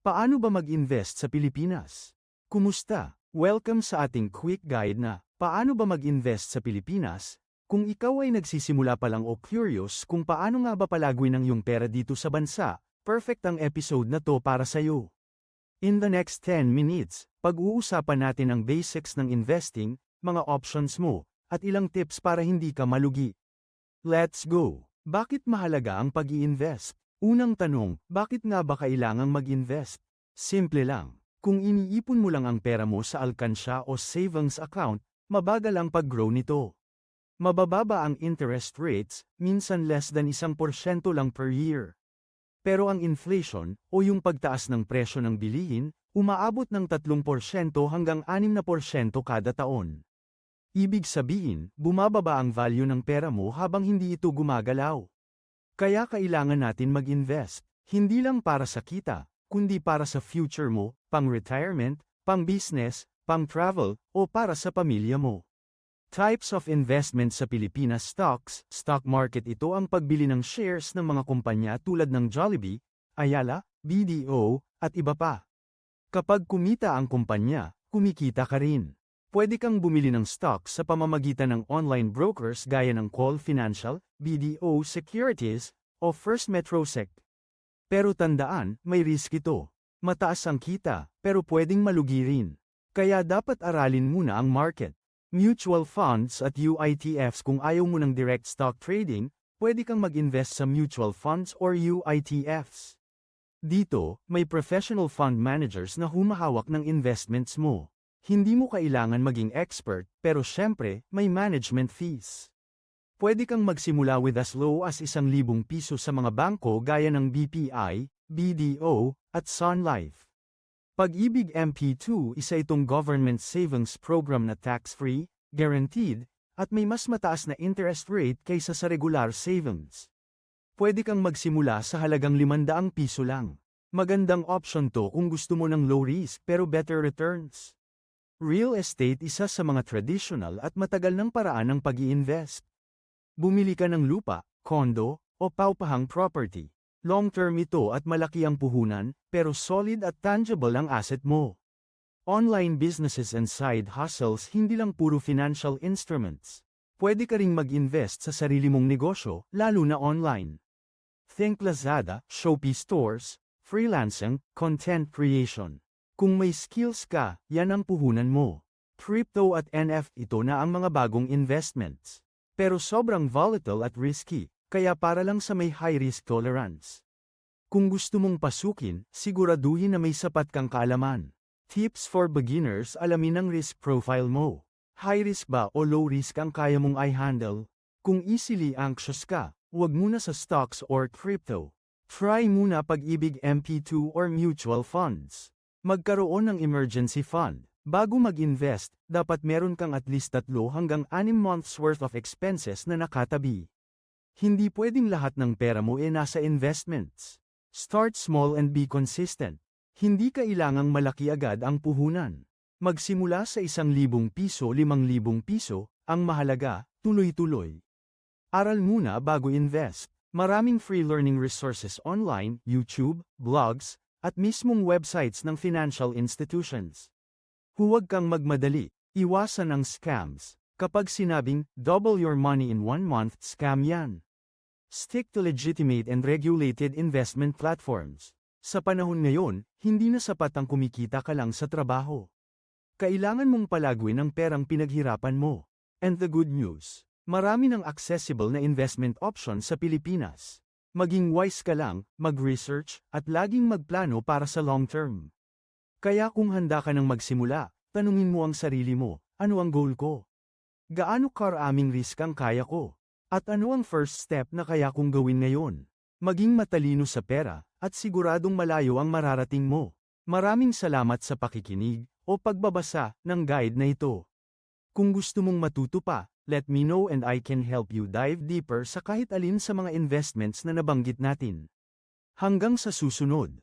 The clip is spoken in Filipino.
Paano ba mag-invest sa Pilipinas? Kumusta? Welcome sa ating quick guide na paano ba mag-invest sa Pilipinas? Kung ikaw ay nagsisimula pa lang o curious kung paano nga ba palagwin ang iyong pera dito sa bansa, perfect ang episode na to para sa iyo. In the next 10 minutes, pag-uusapan natin ang basics ng investing, mga options mo, at ilang tips para hindi ka malugi. Let's go! Bakit mahalaga ang pag-i-invest? Unang tanong, bakit nga ba kailangang mag-invest? Simple lang. Kung iniipon mo lang ang pera mo sa alkansya o savings account, mabagal ang pag-grow nito. Mabababa ang interest rates, minsan less than 1% lang per year. Pero ang inflation, o yung pagtaas ng presyo ng bilihin, umaabot ng 3% hanggang 6% kada taon. Ibig sabihin, bumababa ang value ng pera mo habang hindi ito gumagalaw. Kaya kailangan natin mag-invest, hindi lang para sa kita, kundi para sa future mo, pang-retirement, pang-business, pang-travel, o para sa pamilya mo. Types of investment sa Pilipinas stocks, stock market ito ang pagbili ng shares ng mga kumpanya tulad ng Jollibee, Ayala, BDO, at iba pa. Kapag kumita ang kumpanya, kumikita ka rin. Pwede kang bumili ng stocks sa pamamagitan ng online brokers gaya ng Call Financial, BDO Securities, o First Metrosec. Pero tandaan, may risk ito. Mataas ang kita, pero pwedeng malugi rin. Kaya dapat aralin muna ang market. Mutual funds at UITFs. Kung ayaw mo ng direct stock trading, pwede kang mag-invest sa mutual funds or UITFs. Dito, may professional fund managers na humahawak ng investments mo. Hindi mo kailangan maging expert, pero syempre, may management fees. Pwede kang magsimula with as low as 1,000 piso sa mga bangko gaya ng BPI, BDO, at Sun Life. Pag-ibig MP2, isa itong government savings program na tax-free, guaranteed, at may mas mataas na interest rate kaysa sa regular savings. Pwede kang magsimula sa halagang 500 piso lang. Magandang option to kung gusto mo ng low risk pero better returns. Real estate, isa sa mga traditional at matagal ng paraan ng pag-i-invest. Bumili ka ng lupa, condo, o paupahang property. Long-term ito at malaki ang puhunan, pero solid at tangible ang asset mo. Online businesses and side hustles, hindi lang puro financial instruments. Pwede ka ring mag-invest sa sarili mong negosyo, lalo na online. Think Lazada, Shopee stores, freelancing, content creation. Kung may skills ka, yan ang puhunan mo. Crypto at NFT, ito na ang mga bagong investments. Pero sobrang volatile at risky, kaya para lang sa may high risk tolerance. Kung gusto mong pasukin, siguraduhin na may sapat kang kaalaman. Tips for beginners, alamin ang risk profile mo. High risk ba o low risk ang kaya mong i-handle? Kung easily anxious ka, huwag muna sa stocks or crypto. Try muna Pag-ibig MP2 or mutual funds. Magkaroon ng emergency fund. Bago mag-invest, dapat meron kang at least 3 hanggang 6 months worth of expenses na nakatabi. Hindi pwedeng lahat ng pera mo nasa investments. Start small and be consistent. Hindi kailangang malaki agad ang puhunan. Magsimula sa 1,000 piso, 5,000 piso, ang mahalaga, tuloy-tuloy. Aral muna bago invest. Maraming free learning resources online, YouTube, blogs, at mismong websites ng financial institutions. Huwag kang magmadali, iwasan ang scams. Kapag sinabing, double your money in 1 month, scam yan. Stick to legitimate and regulated investment platforms. Sa panahon ngayon, hindi na sapat ang kumikita ka lang sa trabaho. Kailangan mong palagwin ang perang pinaghirapan mo. And the good news, marami ng accessible na investment options sa Pilipinas. Maging wise ka lang, mag-research, at laging magplano para sa long term. Kaya kung handa ka nang magsimula, tanungin mo ang sarili mo, ano ang goal ko? Gaano karaming risk ang kaya ko? At ano ang first step na kaya kong gawin ngayon? Maging matalino sa pera, at siguradong malayo ang mararating mo. Maraming salamat sa pakikinig, o pagbabasa, ng guide na ito. Kung gusto mong matuto pa, let me know and I can help you dive deeper sa kahit alin sa mga investments na nabanggit natin. Hanggang sa susunod.